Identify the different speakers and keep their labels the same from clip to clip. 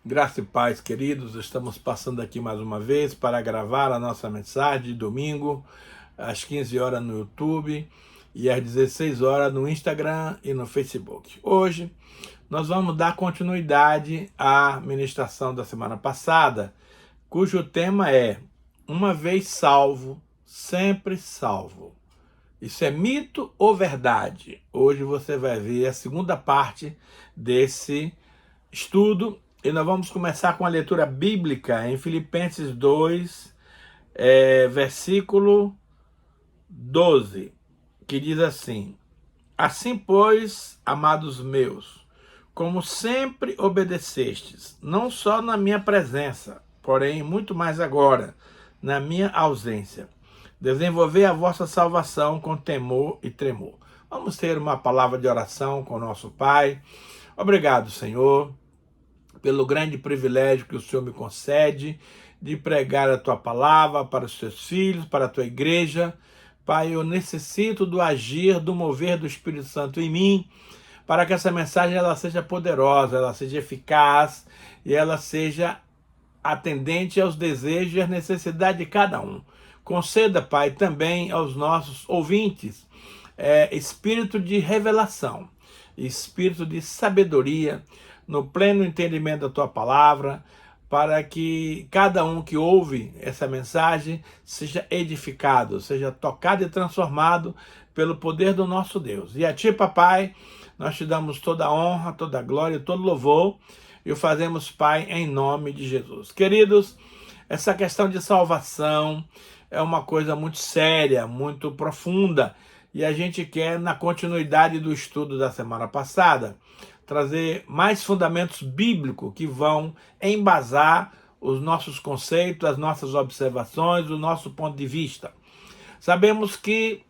Speaker 1: Graça e paz, queridos. Estamos passando aqui mais uma vez para gravar a nossa mensagem de domingo, às 15 horas no YouTube e às 16 horas no Instagram e no Facebook. Hoje nós vamos dar continuidade à ministração da semana passada, cujo tema é Uma vez salvo, sempre salvo. Isso é mito ou verdade? Hoje você vai ver a segunda parte desse estudo e nós vamos começar com a leitura bíblica em Filipenses 2, versículo 12, que diz assim: Assim, pois, amados meus, como sempre obedecestes, não só na minha presença, porém muito mais agora, na minha ausência, desenvolvei a vossa salvação com temor e tremor. Vamos ter uma palavra de oração com o nosso Pai. Obrigado, Senhor, pelo grande privilégio que o Senhor me concede de pregar a Tua palavra para os Teus filhos, para a Tua igreja. Pai, eu necessito do agir, do mover do Espírito Santo em mim, para que essa mensagem ela seja poderosa, ela seja eficaz e ela seja atendente aos desejos e às necessidades de cada um. Conceda, Pai, também aos nossos ouvintes espírito de revelação, espírito de sabedoria, no pleno entendimento da Tua palavra, para que cada um que ouve essa mensagem seja edificado, seja tocado e transformado pelo poder do nosso Deus. E a Ti, Papai, nós Te damos toda a honra, toda a glória, todo louvor, e o fazemos, Pai, em nome de Jesus. Queridos, essa questão de salvação é uma coisa muito séria, muito profunda, e a gente quer, na continuidade do estudo da semana passada, trazer mais fundamentos bíblicos que vão embasar os nossos conceitos, as nossas observações, o nosso ponto de vista. Sabemos que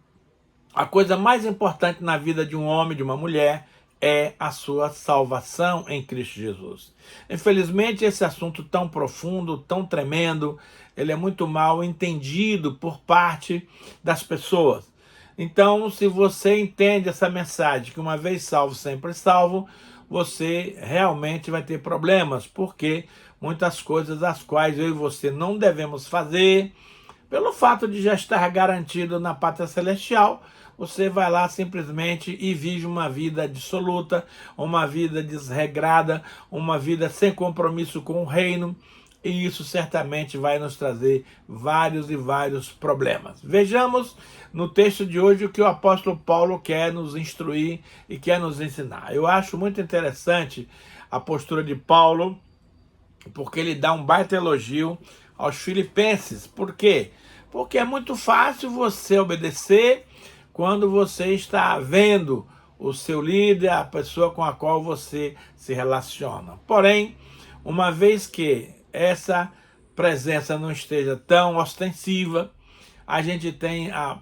Speaker 1: a coisa mais importante na vida de um homem, de uma mulher, é a sua salvação em Cristo Jesus. Infelizmente, esse assunto tão profundo, tão tremendo, ele é muito mal entendido por parte das pessoas. Então, se você entende essa mensagem, que uma vez salvo, sempre salvo, você realmente vai ter problemas, porque muitas coisas as quais eu e você não devemos fazer, pelo fato de já estar garantido na pátria celestial, você vai lá simplesmente e vive uma vida dissoluta, uma vida desregrada, uma vida sem compromisso com o reino, e isso certamente vai nos trazer vários e vários problemas. Vejamos no texto de hoje o que o apóstolo Paulo quer nos instruir e quer nos ensinar. Eu acho muito interessante a postura de Paulo, porque ele dá um baita elogio aos filipenses. Por quê? Porque é muito fácil você obedecer quando você está vendo o seu líder, a pessoa com a qual você se relaciona. Porém, uma vez que essa presença não esteja tão ostensiva, a gente tem a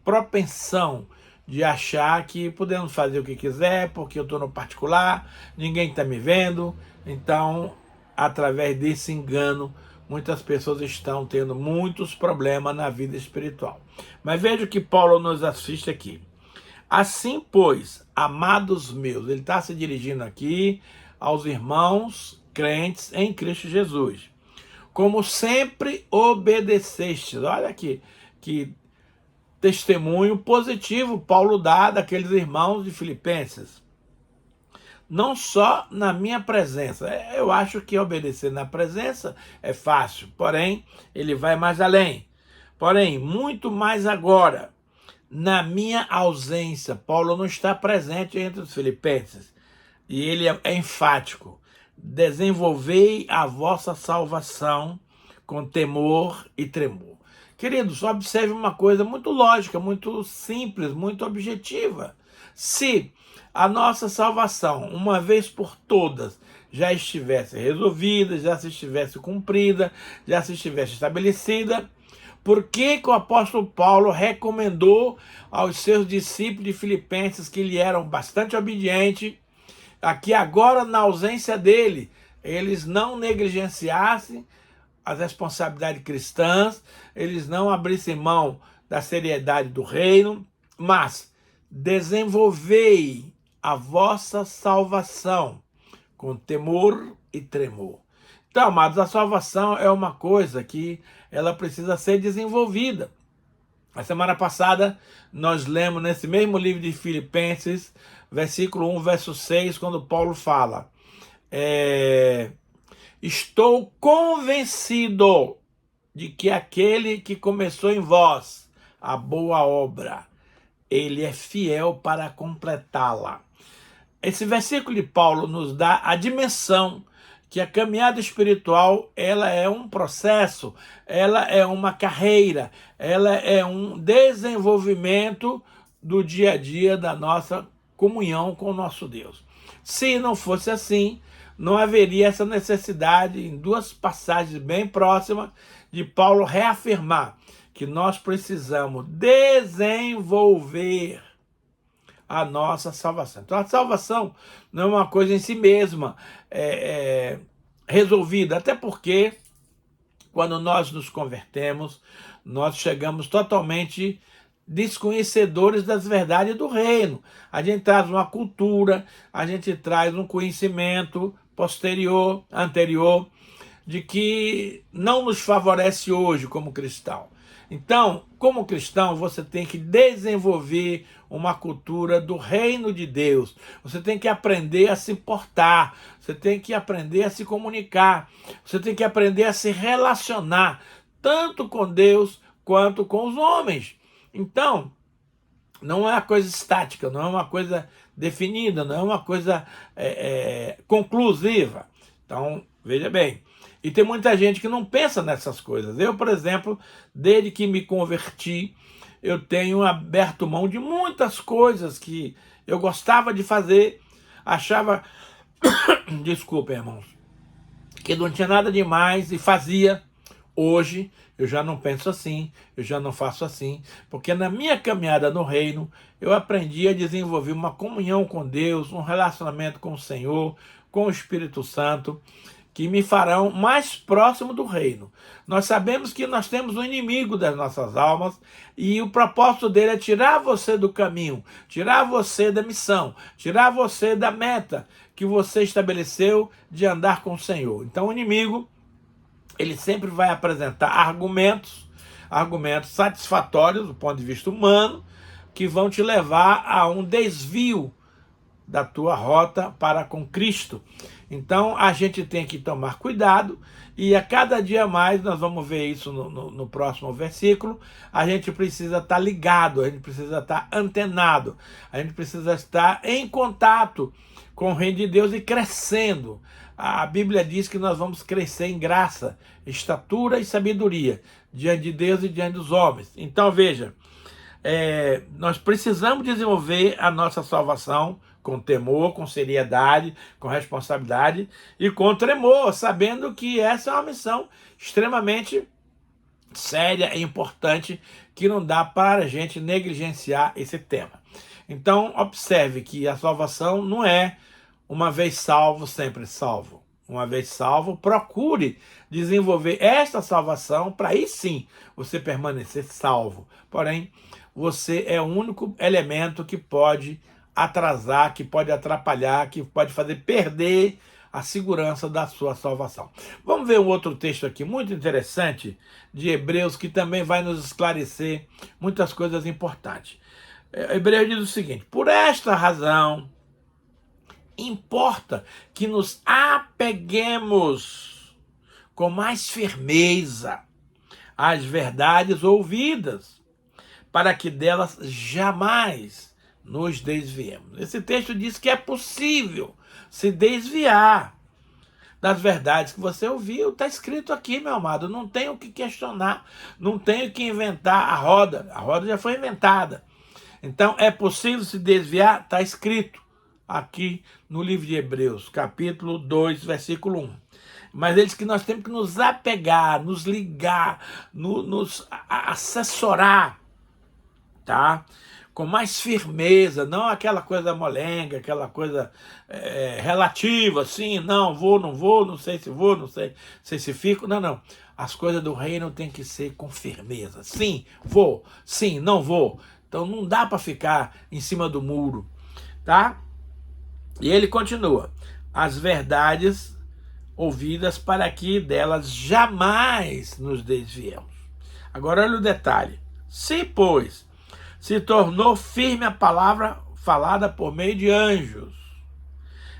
Speaker 1: propensão de achar que podemos fazer o que quiser, porque eu estou no particular, ninguém está me vendo. Então, através desse engano, muitas pessoas estão tendo muitos problemas na vida espiritual. Mas veja o que Paulo nos assiste aqui. Assim, pois, amados meus, ele está se dirigindo aqui aos irmãos crentes em Cristo Jesus. Como sempre obedecestes. Olha aqui, que testemunho positivo Paulo dá daqueles irmãos de Filipenses. Não só na minha presença. Eu acho que obedecer na presença é fácil, porém, ele vai mais além. Porém, muito mais agora, na minha ausência. Paulo não está presente entre os filipenses. E ele é enfático. Desenvolvei a vossa salvação com temor e tremor. Queridos, observe uma coisa muito lógica, muito simples, muito objetiva. Se a nossa salvação, uma vez por todas, já estivesse resolvida, já se estivesse cumprida, já se estivesse estabelecida, por que o apóstolo Paulo recomendou aos seus discípulos de Filipenses, que lhe eram bastante obedientes, aqui agora, na ausência dele, eles não negligenciassem as responsabilidades cristãs, eles não abrissem mão da seriedade do reino, mas desenvolvei a vossa salvação com temor e tremor. Então, amados, a salvação é uma coisa que ela precisa ser desenvolvida. A semana passada nós lemos nesse mesmo livro de Filipenses, versículo 1, verso 6, quando Paulo fala: estou convencido de que aquele que começou em vós a boa obra, ele é fiel para completá-la. Esse versículo de Paulo nos dá a dimensão que a caminhada espiritual, ela é um processo, ela é uma carreira, ela é um desenvolvimento do dia a dia da nossa comunhão com o nosso Deus. Se não fosse assim, não haveria essa necessidade, em duas passagens bem próximas, de Paulo reafirmar que nós precisamos desenvolver a nossa salvação. Então a salvação não é uma coisa em si mesma resolvida, até porque quando nós nos convertemos, nós chegamos totalmente desconhecedores das verdades do reino. A gente traz uma cultura, a gente traz um conhecimento anterior, de que não nos favorece hoje como cristão. Então, como cristão, você tem que desenvolver uma cultura do reino de Deus. Você tem que aprender a se portar, você tem que aprender a se comunicar, você tem que aprender a se relacionar, tanto com Deus quanto com os homens. Então, não é uma coisa estática, não é uma coisa definida, não é uma coisa conclusiva. Então, veja bem. E tem muita gente que não pensa nessas coisas. Eu, por exemplo, desde que me converti, eu tenho aberto mão de muitas coisas que eu gostava de fazer, achava, desculpa, irmãos, que não tinha nada demais e fazia. Hoje eu já não penso assim, eu já não faço assim, porque na minha caminhada no reino, eu aprendi a desenvolver uma comunhão com Deus, um relacionamento com o Senhor, com o Espírito Santo, que me farão mais próximo do reino. Nós sabemos que nós temos um inimigo das nossas almas e o propósito dele é tirar você do caminho, tirar você da missão, tirar você da meta que você estabeleceu de andar com o Senhor. Então o inimigo, ele sempre vai apresentar argumentos satisfatórios do ponto de vista humano, que vão te levar a um desvio da tua rota para com Cristo. Então a gente tem que tomar cuidado e a cada dia mais, nós vamos ver isso no próximo versículo, a gente precisa estar ligado, a gente precisa estar antenado, a gente precisa estar em contato com o reino de Deus e crescendo. A Bíblia diz que nós vamos crescer em graça, estatura e sabedoria diante de Deus e diante dos homens. Então veja, nós precisamos desenvolver a nossa salvação com temor, com seriedade, com responsabilidade e com tremor, sabendo que essa é uma missão extremamente séria e importante, que não dá para a gente negligenciar esse tema. Então, observe que a salvação não é uma vez salvo, sempre salvo. Uma vez salvo, procure desenvolver esta salvação para aí sim você permanecer salvo. Porém, você é o único elemento que pode atrasar, que pode atrapalhar, que pode fazer perder a segurança da sua salvação. Vamos ver um outro texto aqui muito interessante de Hebreus, que também vai nos esclarecer muitas coisas importantes. Hebreus diz o seguinte: por esta razão, importa que nos apeguemos com mais firmeza às verdades ouvidas, para que delas jamais nos desviemos. Esse texto diz que é possível se desviar das verdades que você ouviu. Está escrito aqui, meu amado. Não tenho o que questionar, não tenho que inventar a roda já foi inventada. Então é possível se desviar, está escrito aqui no livro de Hebreus, capítulo 2, versículo 1. Mas ele diz que nós temos que nos apegar, nos ligar, nos assessorar, tá? Com mais firmeza, não aquela coisa molenga, aquela coisa relativa, assim, não vou, não sei se vou, não sei se fico, não. As coisas do reino tem que ser com firmeza. Sim, vou, sim, não vou. Então não dá para ficar em cima do muro, tá? E ele continua: as verdades ouvidas para que delas jamais nos desviemos. Agora olha o detalhe. Se, pois, se tornou firme a palavra falada por meio de anjos,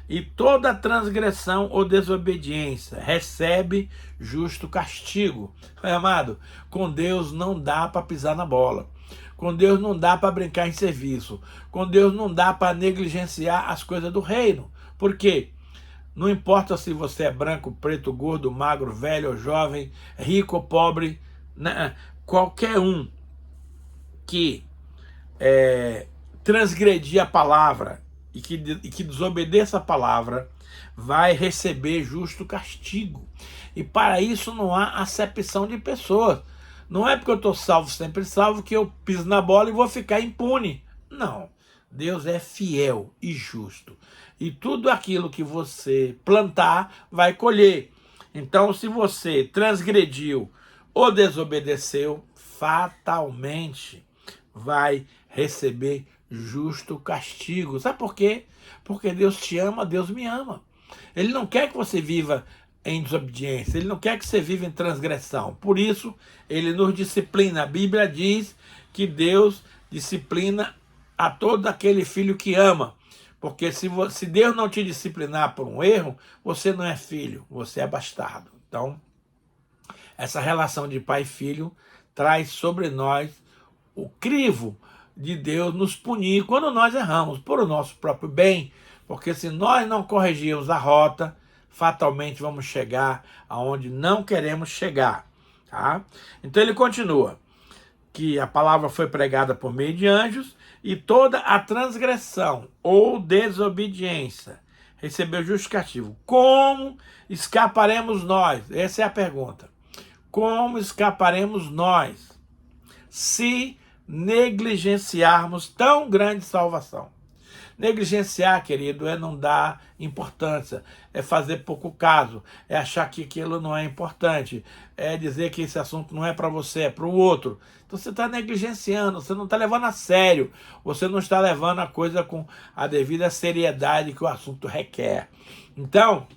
Speaker 1: e toda transgressão ou desobediência recebe justo castigo. Meu amado, com Deus não dá para pisar na bola. Com Deus não dá para brincar em serviço. Com Deus não dá para negligenciar as coisas do reino. Por quê? Não importa se você é branco, preto, gordo, magro, velho ou jovem, rico ou pobre, né? Qualquer um que transgredir a palavra e que desobedeça a palavra vai receber justo castigo. E para isso não há acepção de pessoas. Não é porque eu estou salvo, sempre salvo, que eu piso na bola e vou ficar impune. Não. Deus é fiel e justo. E tudo aquilo que você plantar vai colher. Então, se você transgrediu ou desobedeceu, fatalmente vai receber justo castigo. Sabe por quê? Porque Deus te ama, Deus me ama. Ele não quer que você viva em desobediência, ele não quer que você viva em transgressão. Por isso, ele nos disciplina. A Bíblia diz que Deus disciplina a todo aquele filho que ama. Porque se Deus não te disciplinar por um erro, você não é filho, você é bastardo. Então, essa relação de pai e filho traz sobre nós o crivo de Deus nos punir quando nós erramos, por o nosso próprio bem, porque se nós não corrigirmos a rota, fatalmente vamos chegar aonde não queremos chegar. Tá? Então ele continua, que a palavra foi pregada por meio de anjos, e toda a transgressão ou desobediência recebeu justificativo. Como escaparemos nós? Essa é a pergunta. Como escaparemos nós se negligenciarmos tão grande salvação? Negligenciar, querido, é não dar importância, é fazer pouco caso, é achar que aquilo não é importante, é dizer que esse assunto não é para você, é para o outro. Então você está negligenciando, você não está levando a sério, você não está levando a coisa com a devida seriedade que o assunto requer. Então,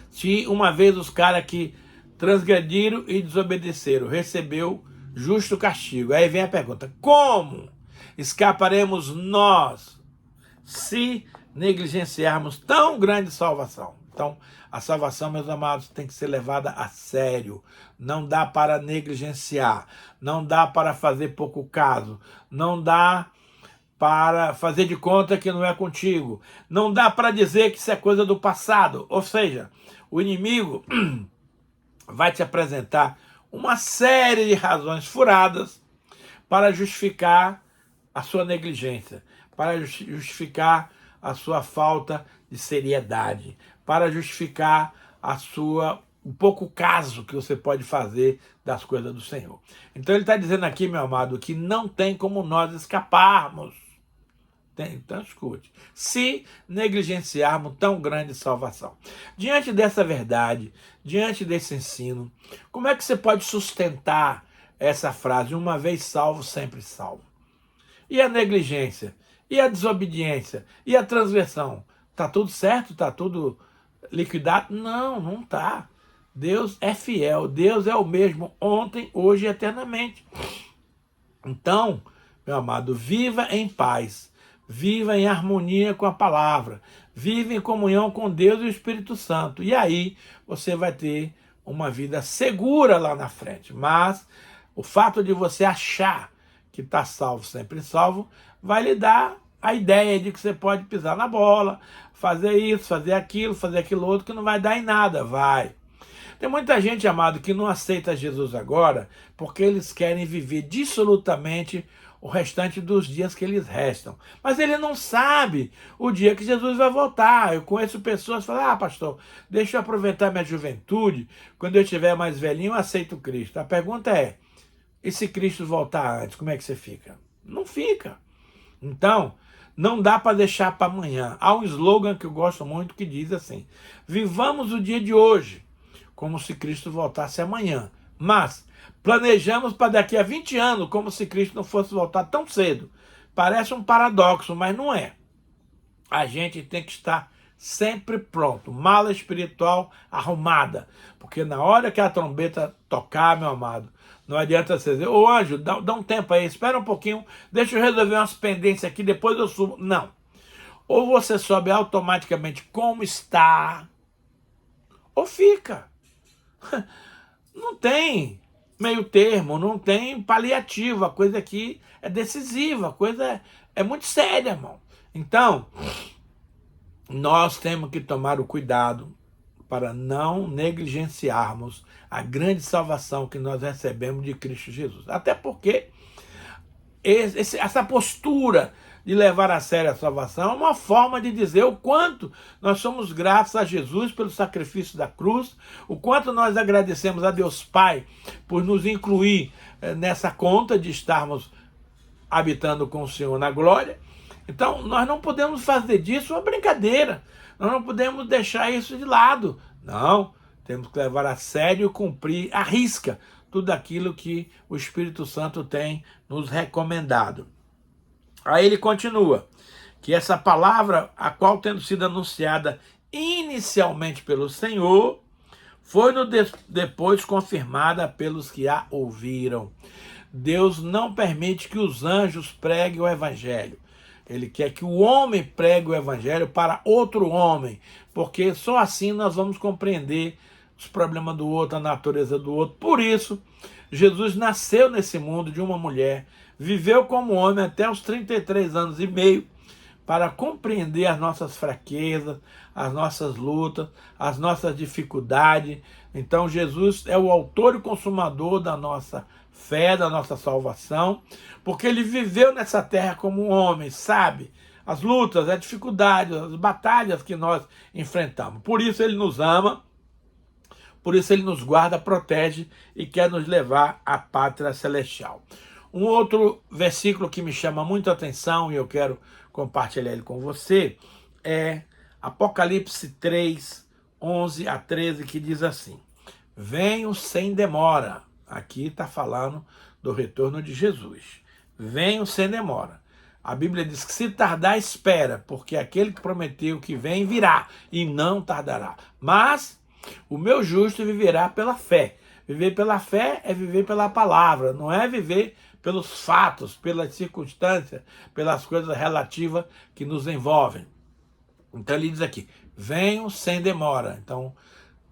Speaker 1: se uma vez os caras que transgrediram e desobedeceram recebeu justo castigo, aí vem a pergunta, como escaparemos nós se negligenciarmos tão grande salvação? Então, a salvação, meus amados, tem que ser levada a sério. Não dá para negligenciar, não dá para fazer pouco caso, não dá para fazer de conta que não é contigo, não dá para dizer que isso é coisa do passado. Ou seja, o inimigo vai te apresentar uma série de razões furadas para justificar a sua negligência, para justificar a sua falta de seriedade, para justificar o pouco caso que você pode fazer das coisas do Senhor. Então ele está dizendo aqui, meu amado, que não tem como nós escaparmos. Então escute. Se negligenciarmos tão grande salvação. Diante dessa verdade, diante desse ensino, como é que você pode sustentar essa frase, uma vez salvo, sempre salvo? E a negligência? E a desobediência? E a transgressão? Está tudo certo? Está tudo liquidado? Não, não está. Deus é fiel. Deus é o mesmo ontem, hoje e eternamente. Então, meu amado, viva em paz. Viva em harmonia com a palavra. Viva em comunhão com Deus e o Espírito Santo. E aí você vai ter uma vida segura lá na frente. Mas o fato de você achar que está salvo, sempre salvo, vai lhe dar a ideia de que você pode pisar na bola, fazer isso, fazer aquilo outro, que não vai dar em nada, vai. Tem muita gente, amado, que não aceita Jesus agora porque eles querem viver dissolutamente o restante dos dias que eles restam. Mas ele não sabe o dia que Jesus vai voltar. Eu conheço pessoas que falam, pastor, deixa eu aproveitar minha juventude, quando eu estiver mais velhinho eu aceito Cristo. A pergunta é, e se Cristo voltar antes, como é que você fica? Não fica. Então, não dá para deixar para amanhã. Há um slogan que eu gosto muito que diz assim, vivamos o dia de hoje, como se Cristo voltasse amanhã. Mas planejamos para daqui a 20 anos, como se Cristo não fosse voltar tão cedo. Parece um paradoxo, mas não é. A gente tem que estar sempre pronto, mala espiritual arrumada, porque na hora que a trombeta tocar, meu amado, não adianta você dizer, ô anjo, dá um tempo aí, espera um pouquinho, deixa eu resolver umas pendências aqui, depois eu subo. Não. Ou você sobe automaticamente como está, ou fica. Não tem meio termo, não tem paliativo, a coisa aqui é decisiva, a coisa é muito séria, irmão. Então, nós temos que tomar o cuidado para não negligenciarmos a grande salvação que nós recebemos de Cristo Jesus. Até porque essa postura de levar a sério a salvação é uma forma de dizer o quanto nós somos gratos a Jesus pelo sacrifício da cruz, o quanto nós agradecemos a Deus Pai por nos incluir nessa conta de estarmos habitando com o Senhor na glória. Então, nós não podemos fazer disso uma brincadeira, nós não podemos deixar isso de lado. Não, temos que levar a sério e cumprir à risca tudo aquilo que o Espírito Santo tem nos recomendado. Aí ele continua, que essa palavra, a qual tendo sido anunciada inicialmente pelo Senhor, foi depois confirmada pelos que a ouviram. Deus não permite que os anjos preguem o evangelho. Ele quer que o homem pregue o evangelho para outro homem, porque só assim nós vamos compreender os problemas do outro, a natureza do outro. Por isso, Jesus nasceu nesse mundo de uma mulher, viveu como homem até os 33 anos e meio, para compreender as nossas fraquezas, as nossas lutas, as nossas dificuldades. Então Jesus é o autor e consumador da nossa fé, da nossa salvação, porque ele viveu nessa terra como um homem, sabe as lutas, as dificuldades, as batalhas que nós enfrentamos. Por isso ele nos ama, por isso ele nos guarda, protege e quer nos levar à pátria celestial. Um outro versículo que me chama muito a atenção e eu quero compartilhar ele com você é Apocalipse 3, 11 a 13, que diz assim: venho sem demora. Aqui está falando do retorno de Jesus. Venho sem demora. A Bíblia diz que se tardar, espera, porque aquele que prometeu que vem, virá, e não tardará. Mas o meu justo viverá pela fé. Viver pela fé é viver pela palavra, não é viver pelos fatos, pelas circunstâncias, pelas coisas relativas que nos envolvem. Então ele diz aqui, venho sem demora. Então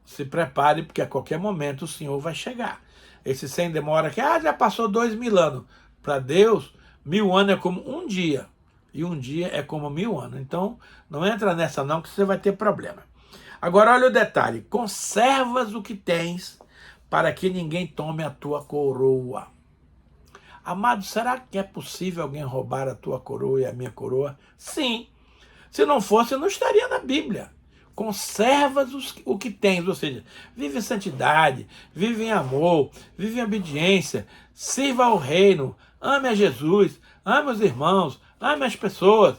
Speaker 1: se prepare, porque a qualquer momento o Senhor vai chegar. Esse sem demora que já passou 2000 anos. Para Deus, 1000 anos é como um dia. E um dia é como 1000 anos. Então não entra nessa não, que você vai ter problema. Agora olha o detalhe. Conservas o que tens, para que ninguém tome a tua coroa. Amado, será que é possível alguém roubar a tua coroa e a minha coroa? Sim. Se não fosse, não estaria na Bíblia. Conservas o que tens, ou seja, vive em santidade, vive em amor, vive em obediência, sirva ao reino, ame a Jesus, ame os irmãos, ame as pessoas.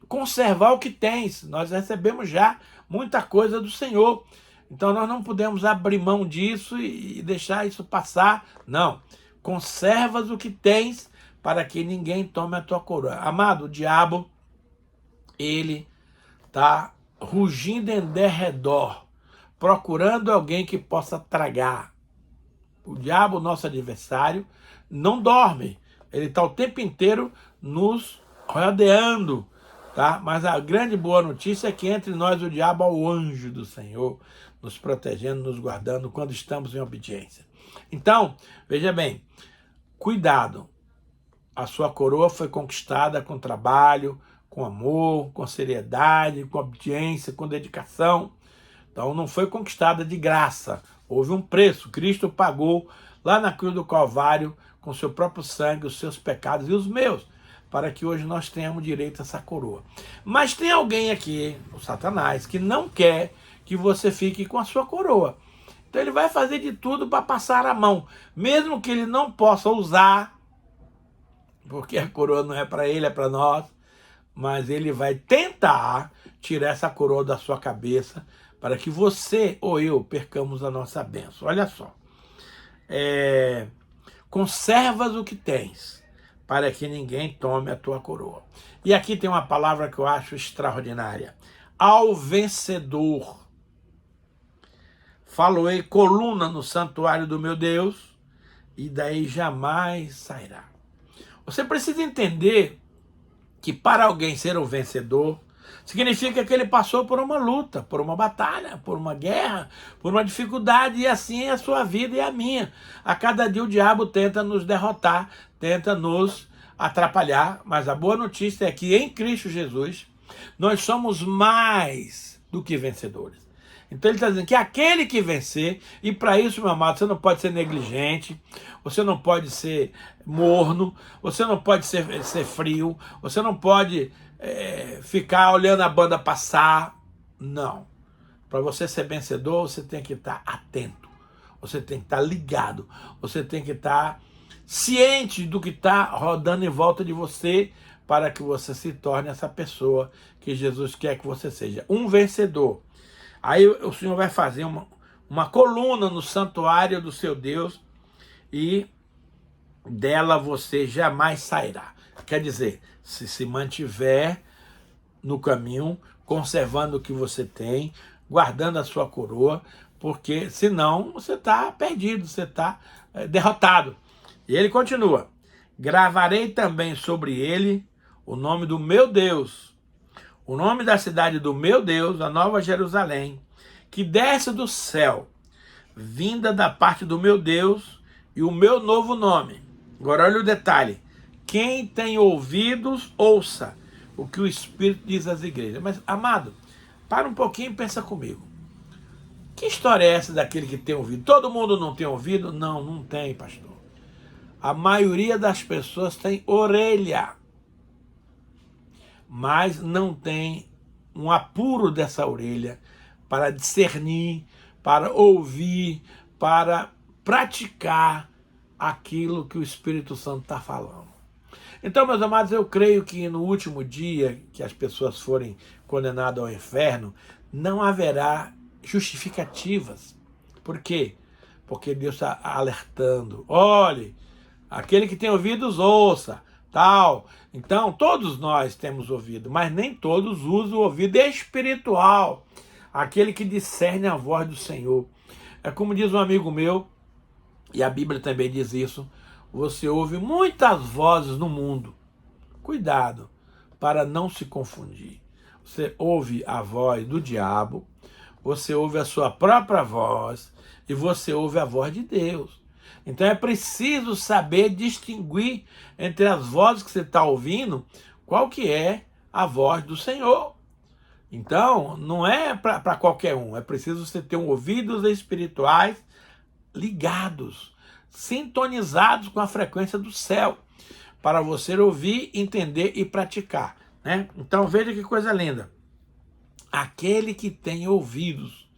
Speaker 1: Conservar o que tens. Nós recebemos já muita coisa do Senhor. Então nós não podemos abrir mão disso e deixar isso passar. Não. Conservas o que tens para que ninguém tome a tua coroa. Amado, o diabo, ele está rugindo em derredor, procurando alguém que possa tragar. O diabo, nosso adversário, não dorme. Ele está o tempo inteiro nos rodeando, tá? Mas a grande boa notícia é que entre nós o diabo é o anjo do Senhor, nos protegendo, nos guardando quando estamos em obediência. Então, veja bem, cuidado. A sua coroa foi conquistada com trabalho, com amor, com seriedade, com obediência, com dedicação. Então não foi conquistada de graça. Houve um preço. Cristo pagou lá na cruz do Calvário com seu próprio sangue, os seus pecados e os meus, para que hoje nós tenhamos direito a essa coroa. Mas tem alguém aqui, o Satanás, que não quer que você fique com a sua coroa. Então ele vai fazer de tudo para passar a mão, mesmo que ele não possa usar, porque a coroa não é para ele, é para nós, mas ele vai tentar tirar essa coroa da sua cabeça para que você ou eu percamos a nossa bênção. Olha só. Conservas o que tens, para que ninguém tome a tua coroa. E aqui tem uma palavra que eu acho extraordinária. ao vencedor. Faloei coluna no santuário do meu Deus, e daí jamais sairá. Você precisa entender que para alguém ser um vencedor, significa que ele passou por uma luta, por uma batalha, por uma guerra, por uma dificuldade, e assim é a sua vida e a minha. A cada dia o diabo tenta nos derrotar, tenta nos atrapalhar, mas a boa notícia é que em Cristo Jesus nós somos mais do que vencedores. Então ele está dizendo que aquele que vencer, e para isso, meu amado, você não pode ser negligente, você não pode ser morno, você não pode ser frio, você não pode ficar olhando a banda passar. Não. Para você ser vencedor, você tem que estar atento, você tem que estar ligado, você tem que estar ciente do que está rodando em volta de você, para que você se torne essa pessoa que Jesus quer que você seja, um vencedor. Aí o Senhor vai fazer uma coluna no santuário do seu Deus, e dela você jamais sairá. Quer dizer, se mantiver no caminho, conservando o que você tem, guardando a sua coroa, porque senão você está perdido, você está derrotado. E ele continua: gravarei também sobre ele o nome do meu Deus, o nome da cidade do meu Deus, a Nova Jerusalém, que desce do céu, vinda da parte do meu Deus, e o meu novo nome. Agora olha o detalhe: quem tem ouvidos, ouça o que o Espírito diz às igrejas. Mas, amado, para um pouquinho e pensa comigo. Que história é essa daquele que tem ouvido? Todo mundo não tem ouvido? Não, não tem, pastor. A maioria das pessoas tem orelha, mas não tem um apuro dessa orelha para discernir, para ouvir, para praticar aquilo que o Espírito Santo está falando. Então, meus amados, eu creio que no último dia que as pessoas forem condenadas ao inferno, não haverá justificativas. Por quê? Porque Deus está alertando. Olhe, aquele que tem ouvidos, ouça, tal. Então, todos nós temos ouvido, mas nem todos usam o ouvido espiritual, aquele que discerne a voz do Senhor. É como diz um amigo meu, e a Bíblia também diz isso: você ouve muitas vozes no mundo. Cuidado para não se confundir. Você ouve a voz do diabo, você ouve a sua própria voz, e você ouve a voz de Deus. Então é preciso saber distinguir entre as vozes que você está ouvindo, qual que é a voz do Senhor. Então, não é para qualquer um, é preciso você ter ouvidos espirituais ligados, sintonizados com a frequência do céu, para você ouvir, entender e praticar, né? Então veja que coisa linda. Aquele que tem ouvidos,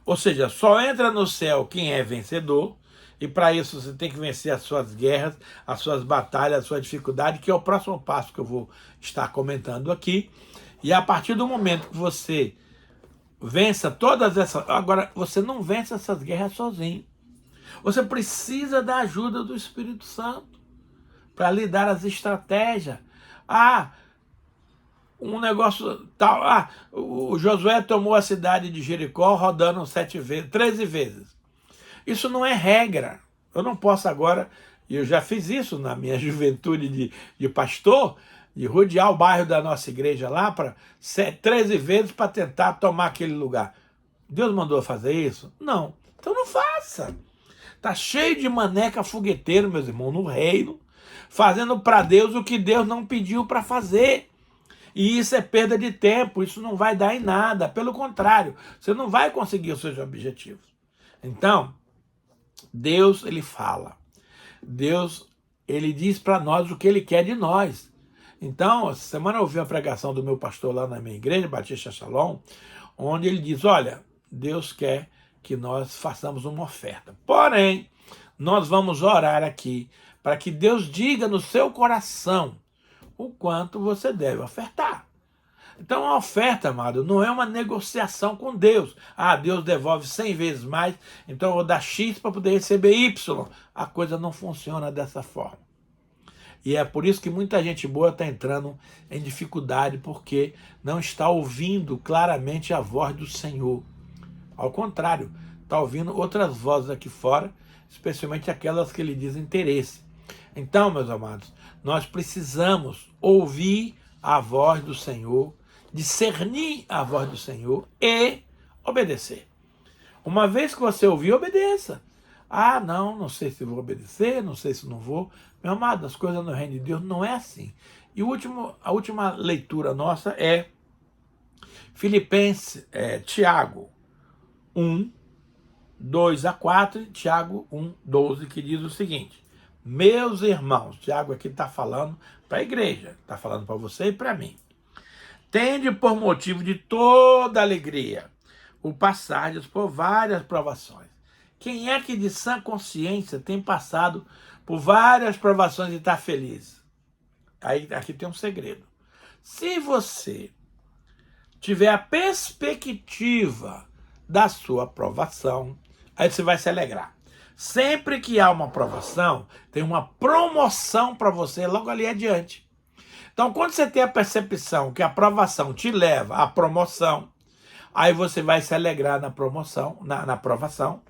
Speaker 1: ou seja, só entra no céu quem é vencedor, e para isso você tem que vencer as suas guerras, as suas batalhas, a sua dificuldade, que é o próximo passo que eu vou estar comentando aqui. E a partir do momento que você vença todas essas... Agora, você não vence essas guerras sozinho. Você precisa da ajuda do Espírito Santo para lhe dar as estratégias. Um negócio tal. O Josué tomou a cidade de Jericó rodando 13 vezes. Isso não é regra. Eu não posso agora, e eu já fiz isso na minha juventude de pastor, de rodear o bairro da nossa igreja lá para 13 vezes para tentar tomar aquele lugar. Deus mandou fazer isso? Não. Então não faça. Está cheio de maneca fogueteiro, meus irmãos, no reino, fazendo para Deus o que Deus não pediu para fazer. E isso é perda de tempo, isso não vai dar em nada. Pelo contrário, você não vai conseguir os seus objetivos. Então, Deus, ele fala. Deus, ele diz para nós o que ele quer de nós. Então, essa semana eu ouvi uma pregação do meu pastor lá na minha igreja, Batista Shalom, onde ele diz: olha, Deus quer que nós façamos uma oferta. Porém, nós vamos orar aqui para que Deus diga no seu coração o quanto você deve ofertar. Então a oferta, amado, não é uma negociação com Deus. Deus devolve 100 vezes mais, então eu vou dar X para poder receber Y. A coisa não funciona dessa forma. E é por isso que muita gente boa está entrando em dificuldade, porque não está ouvindo claramente a voz do Senhor. Ao contrário, está ouvindo outras vozes aqui fora, especialmente aquelas que lhe dizem interesse. Então, meus amados, nós precisamos ouvir a voz do Senhor, discernir a voz do Senhor e obedecer. Uma vez que você ouvir, obedeça. Ah, não sei se vou obedecer, não sei se não vou. Meu amado, as coisas no reino de Deus não é assim. E a última leitura nossa é Tiago 1, 2 a 4, e Tiago 1, 12, que diz o seguinte: meus irmãos, Tiago aqui está falando para a igreja, está falando para você e para mim. Tende por motivo de toda alegria o passardes por várias provações. Quem é que de sã consciência tem passado por várias provações e está feliz? Aqui tem um segredo. Se você tiver a perspectiva da sua provação, aí você vai se alegrar. Sempre que há uma provação, tem uma promoção para você logo ali adiante. Então, quando você tem a percepção que a provação te leva à promoção, aí você vai se alegrar na promoção, na provação,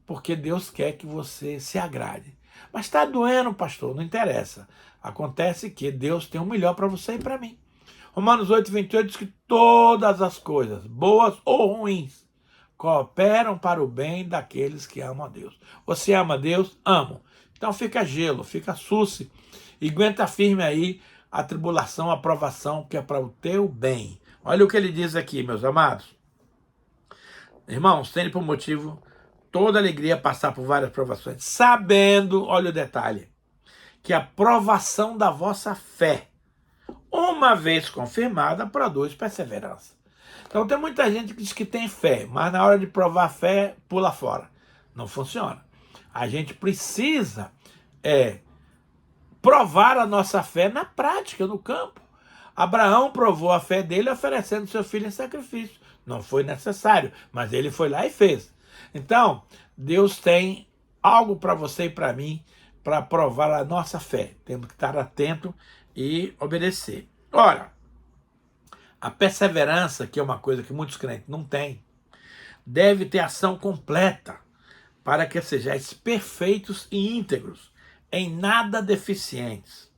Speaker 1: porque Deus quer que você se agrade. Mas está doendo, pastor, não interessa. Acontece que Deus tem o melhor para você e para mim. Romanos 8, 28 diz que todas as coisas, boas ou ruins, cooperam para o bem daqueles que amam a Deus. Você ama a Deus? Amo. Então fica gelo, fica susse e aguenta firme aí a tribulação, a provação, que é para o teu bem. Olha o que ele diz aqui, meus amados. Irmãos, tende por motivo toda alegria passar por várias provações, sabendo, olha o detalhe, que a provação da vossa fé, uma vez confirmada, produz perseverança. Então tem muita gente que diz que tem fé, mas na hora de provar a fé, pula fora. Não funciona. A gente precisa provar a nossa fé na prática, no campo. Abraão provou a fé dele oferecendo seu filho em sacrifício. Não foi necessário, mas ele foi lá e fez. Então, Deus tem algo para você e para mim para provar a nossa fé. Temos que estar atento e obedecer. Ora, a perseverança, que é uma coisa que muitos crentes não têm, deve ter ação completa para que sejais perfeitos e íntegros, em nada deficientes.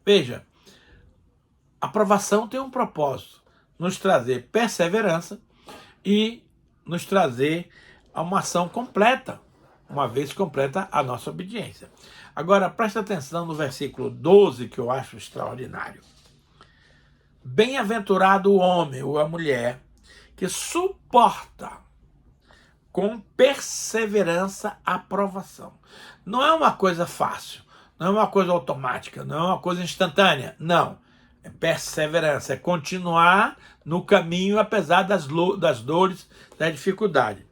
Speaker 1: Veja, a provação tem um propósito, nos trazer perseverança e nos trazer a uma ação completa, uma vez completa a nossa obediência. Agora, presta atenção no versículo 12, que eu acho extraordinário. Bem-aventurado o homem ou a mulher que suporta com perseverança a provação. Não é uma coisa fácil, não é uma coisa automática, não é uma coisa instantânea, não. É perseverança, é continuar no caminho apesar das dores, da dificuldade.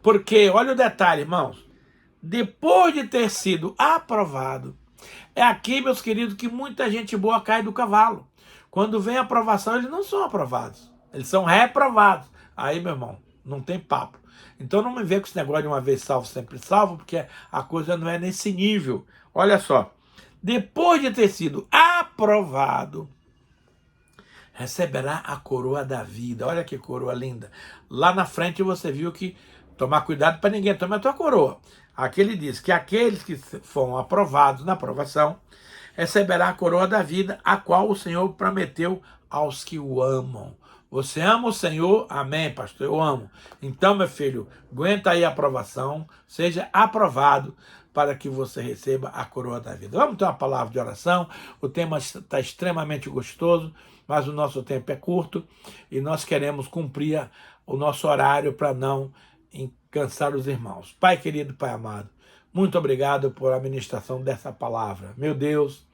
Speaker 1: Porque, olha o detalhe, irmãos, depois de ter sido aprovado, é aqui, meus queridos, que muita gente boa cai do cavalo. Quando vem a aprovação, eles não são aprovados, eles são reprovados. Aí, meu irmão, não tem papo. Então não me vê com esse negócio de uma vez salvo, sempre salvo, porque a coisa não é nesse nível. Olha só, depois de ter sido aprovado, receberá a coroa da vida. Olha que coroa linda. Lá na frente você viu que tomar cuidado para ninguém tomar a tua coroa. Aqui ele diz que aqueles que foram aprovados na aprovação receberá a coroa da vida, a qual o Senhor prometeu aos que o amam. Você ama o Senhor? Amém, pastor, eu amo. Então, meu filho, aguenta aí a aprovação, seja aprovado para que você receba a coroa da vida. Vamos ter uma palavra de oração, o tema está extremamente gostoso, mas o nosso tempo é curto e nós queremos cumprir o nosso horário para não cansar os irmãos. Pai querido, Pai amado, muito obrigado por a ministração dessa palavra. Meu Deus,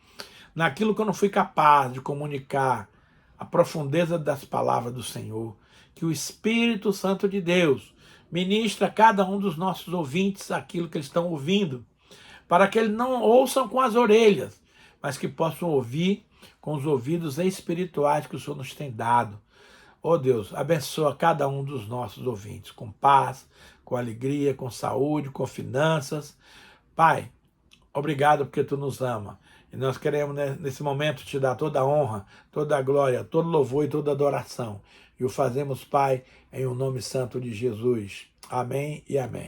Speaker 1: naquilo que eu não fui capaz de comunicar, a profundeza das palavras do Senhor, que o Espírito Santo de Deus ministra a cada um dos nossos ouvintes aquilo que eles estão ouvindo, para que eles não ouçam com as orelhas, mas que possam ouvir com os ouvidos espirituais que o Senhor nos tem dado. Oh Deus, abençoa cada um dos nossos ouvintes, com paz, com alegria, com saúde, com finanças. Pai, obrigado porque Tu nos ama. E nós queremos, né, nesse momento, te dar toda a honra, toda a glória, todo louvor e toda adoração. E o fazemos, Pai, em o nome santo de Jesus. Amém e amém.